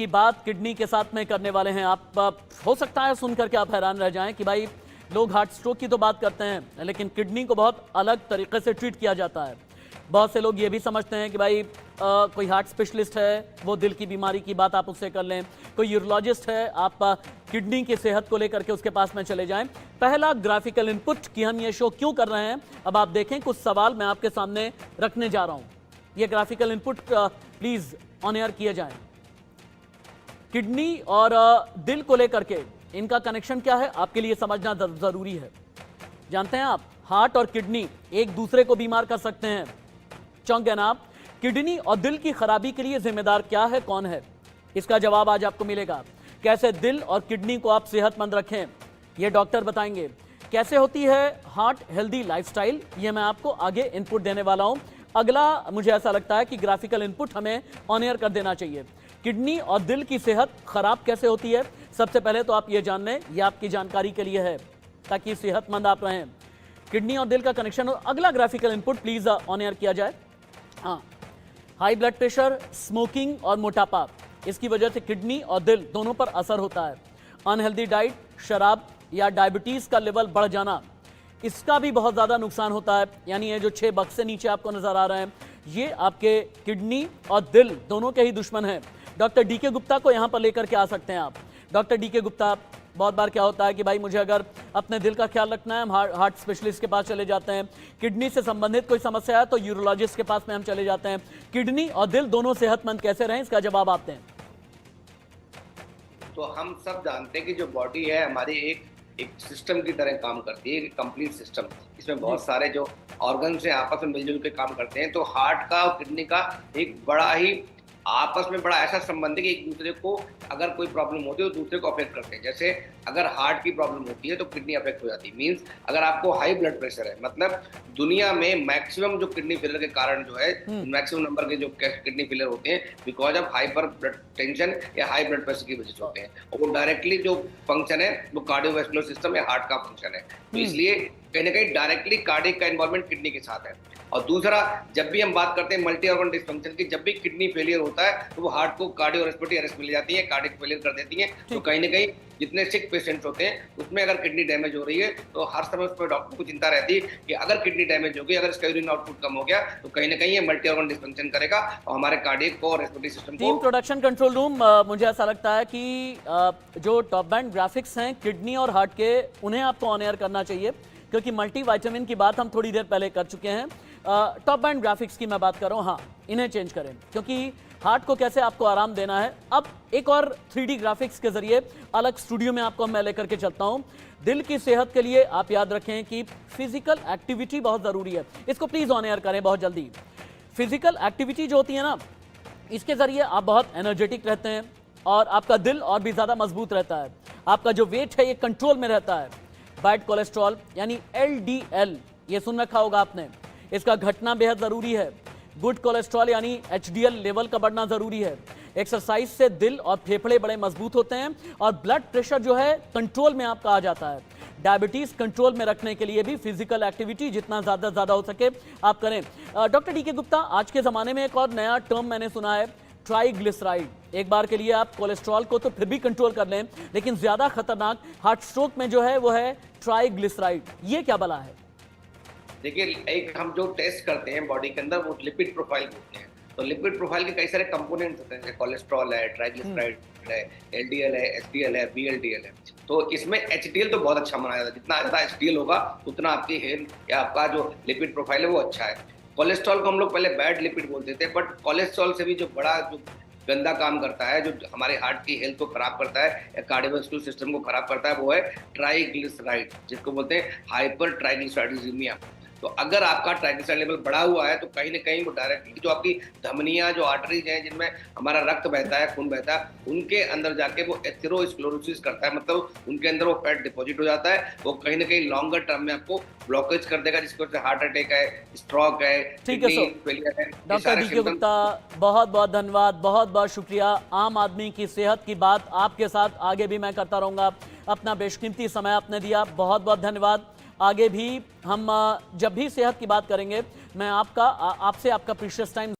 की बात किडनी के साथ में करने वाले हैं। आप हो सकता है सुनकर के आप हैरान रह जाएं कि भाई लोग हार्ट स्ट्रोक की तो बात करते हैं लेकिन किडनी को बहुत अलग तरीके से ट्रीट किया जाता है। बहुत से लोग ये भी समझते हैं कि भाई कोई हार्ट स्पेशलिस्ट है, वो दिल की बीमारी की बात आप उससे कर लें, कोई यूरोलॉजिस्ट है, आप किडनी की सेहत को लेकर के उसके पास में चले जाएं। पहला ग्राफिकल इनपुट कि हम ये शो क्यों कर रहे हैं, अब आप देखें कुछ सवाल मैं आपके सामने रखने जा रहा हूं। ये graphical input please on air किए जाएं। किडनी और दिल को लेकर के इनका कनेक्शन क्या है आपके लिए समझना जरूरी है। जानते हैं आप, हार्ट और किडनी एक दूसरे को बीमार कर सकते हैं। चौंक गए ना आप? किडनी और दिल की खराबी के लिए जिम्मेदार क्या है, कौन है? इसका जवाब आज आपको मिलेगा। कैसे दिल और किडनी को आप सेहतमंद रखें, ये डॉक्टर बताएंगे। कैसे होती है हार्ट हेल्दी लाइफस्टाइल, ये मैं आपको आगे इनपुट देने वाला हूं। अगला मुझे ऐसा लगता है कि ग्राफिकल इनपुट हमें ऑन एयर कर देना चाहिए। किडनी और दिल की सेहत खराब कैसे होती है, सबसे पहले तो आप ये जान लें, ये आपकी जानकारी के लिए है ताकि सेहतमंद आप रहें। किडनी और दिल का कनेक्शन। और अगला graphical input please on air किया जाए। हाँ, हाई ब्लड प्रेशर, स्मोकिंग और मोटापा, इसकी वजह से किडनी और दिल दोनों पर असर होता है। अनहेल्दी डाइट, शराब या डायबिटीज का लेवल बढ़ जाना, इसका भी बहुत ज्यादा नुकसान होता है। यानी ये जो 6 बक्से नीचे आपको नजर आ रहे हैं, ये आपके किडनी और दिल दोनों के ही दुश्मन हैं। डॉक्टर डीके गुप्ता को यहां पर लेकर के आ सकते हैं आप। डॉक्टर डीके गुप्ता, बहुत बार क्या होता है कि भाई मुझे अगर अपने दिल का ख्याल रखना है, हम हार्ट स्पेशलिस्ट के पास चले जाते हैं। किडनी से संबंधित कोई समस्या है तो यूरोलॉजिस्ट के पास में हम चले जाते हैं। किडनी और दिल दोनों सेहतमंद कैसे रहें, इसका जवाब आप दें। तो हम सब जानते हैं कि जो बॉडी है हमारी एक सिस्टम की तरह काम करती है, एक कंप्लीट सिस्टम। इसमें बहुत सारे जो ऑर्गन्स हैं आपस में मिलजुल के काम करते हैं। तो हार्ट का और किडनी का एक बड़ा ही आपस में बड़ा ऐसा संबंध है कि एक दूसरे को अगर कोई प्रॉब्लम होती है तो दूसरे को अफेक्ट करते हैं। जैसे अगर हार्ट की प्रॉब्लम होती है तो किडनी अफेक्ट हो जाती है। मींस अगर आपको हाई ब्लड प्रेशर है, मतलब दुनिया में मैक्सिमम जो किडनी फेलियर के कारण जो है, मैक्सिमम नंबर के जो किडनी फेलियर होते हैं because of hyper blood tension या हाई ब्लड प्रेशर की वजह से होते हैं। और वो डायरेक्टली जो फंक्शन है वो कार्डियोवैस्कुलर सिस्टम या हार्ट का फंक्शन है। तो इसलिए कहीं ना कहीं डायरेक्टली कार्डियक का इन्वॉल्वमेंट किडनी के साथ है। और दूसरा, जब भी हम बात करते हैं मल्टी ऑर्गन डिसफंक्शन की, जब भी किडनी फेलियर होता है तो वो हार्ट को कार्डियो रेस्पिरेटरी अरेस्ट मिल जाती है, कार्डियक फेलियर कर देती है। तो कहीं ना कहीं जितने सिक पेशेंट्स होते हैं उसमें अगर किडनी डैमेज हो रही है तो हर समय उस पर डॉक्टर को चिंता रहती है कि अगर किडनी डैमेज हो गई, अगर इसका यूरिन आउटपुट कम हो गया तो कहीं ना कहीं ये मल्टी ऑर्गन डिसफंक्शन करेगा और हमारे कार्डियक को और रेस्पिरेटरी सिस्टम को। टीम प्रोडक्शन कंट्रोल रूम, मुझे ऐसा लगता है कि जो टॉप बैंड ग्राफिक्स हैं किडनी और हार्ट के, उन्हें आपको ऑन एयर करना चाहिए क्योंकि मल्टी विटामिन की बात हम थोड़ी देर पहले कर चुके हैं। टॉप बैंड ग्राफिक्स की मैं बात कर रहा हूँ, हाँ इन्हें चेंज करें क्योंकि हार्ट को कैसे आपको आराम देना है। अब एक और 3D ग्राफिक्स के जरिए अलग स्टूडियो में आपको मैं लेकर के चलता हूँ। दिल की सेहत के लिए आप याद रखें कि फिजिकल एक्टिविटी बहुत ज़रूरी है। इसको प्लीज़ ऑन एयर करें बहुत जल्दी। फिजिकल एक्टिविटी जो होती है ना, इसके ज़रिए आप बहुत एनर्जेटिक रहते हैं और आपका दिल और भी ज़्यादा मजबूत रहता है। आपका जो वेट है ये कंट्रोल में रहता है। बैड कोलेस्ट्रॉल यानी LDL, ये सुन रखा होगा आपने, इसका घटना बेहद ज़रूरी है। गुड कोलेस्ट्रॉल यानी HDL लेवल का बढ़ना ज़रूरी है। एक्सरसाइज से दिल और फेफड़े बड़े मजबूत होते हैं और ब्लड प्रेशर जो है कंट्रोल में आपका आ जाता है। डायबिटीज़ कंट्रोल में रखने के लिए भी फिजिकल एक्टिविटी जितना ज़्यादा हो सके आप करें। डॉक्टर डीके गुप्ता, आज के ज़माने में एक और नया टर्म मैंने सुना है, ट्राइग्लिसराइड। एक बार के लिए आप कोलेस्ट्रॉल को तो फिर भी कंट्रोल कर लें, लेकिन ज़्यादा खतरनाक हार्ट स्ट्रोक में जो है वो है ट्राइग्लिसराइड। ये क्या बला है? देखिए, एक हम जो टेस्ट करते हैं बॉडी के अंदर वो लिपिड प्रोफाइल होते हैं। तो लिपिड प्रोफाइल के कई सारे कंपोनेंट्स होते हैं, जैसे कोलेस्ट्रॉल है, ट्राइग्लिसराइड है, LDL है, HDL है, VLDL है। तो इसमें HDL तो बहुत अच्छा माना जाता है। जितना ज़्यादा HDL होगा उतना आपकी हेल्थ या आपका जो लिपिड प्रोफाइल है वो अच्छा है। कोलेस्ट्रॉल को हम लोग पहले बैड लिपिड बोलते थे, बट कोलेस्ट्रॉल से भी जो बड़ा जो गंदा काम करता है, जो हमारे हार्ट की हेल्थ को खराब करता है या कार्डियोवैस्कुलर सिस्टम को खराब करता है, वो है ट्राइग्लिसराइड, जिसको बोलते हैं हाइपर ट्राइग्लिसराइडिज्मिया। तो अगर आपका ट्राइग्लिसराइड लेवल बढ़ा हुआ है तो कहीं ना कहीं वो डायरेक्टली जो आपकी धमनियां, जो आर्टरीज हैं जिनमें हमारा रक्त बहता है, खून बहता है, उनके अंदर जाके वो एथेरोस्क्लेरोसिस करता है। मतलब उनके अंदर वो फैट डिपॉजिट हो जाता है। वो कहीं ना कहीं लॉन्गर टर्म में आपको ब्लॉकेज कर देगा, जिसको हार्ट अटैक है, स्ट्रोक है, किडनी फेलियर है। डॉक्टर डीके गुप्ता, बहुत बहुत धन्यवाद, बहुत बहुत शुक्रिया। आम आदमी की सेहत की बात आपके साथ आगे भी मैं करता रहूंगा। अपना बेशकीमती समय आपने दिया, बहुत बहुत धन्यवाद। आगे भी हम जब भी सेहत की बात करेंगे, मैं आपसे आपका प्रीशियस टाइम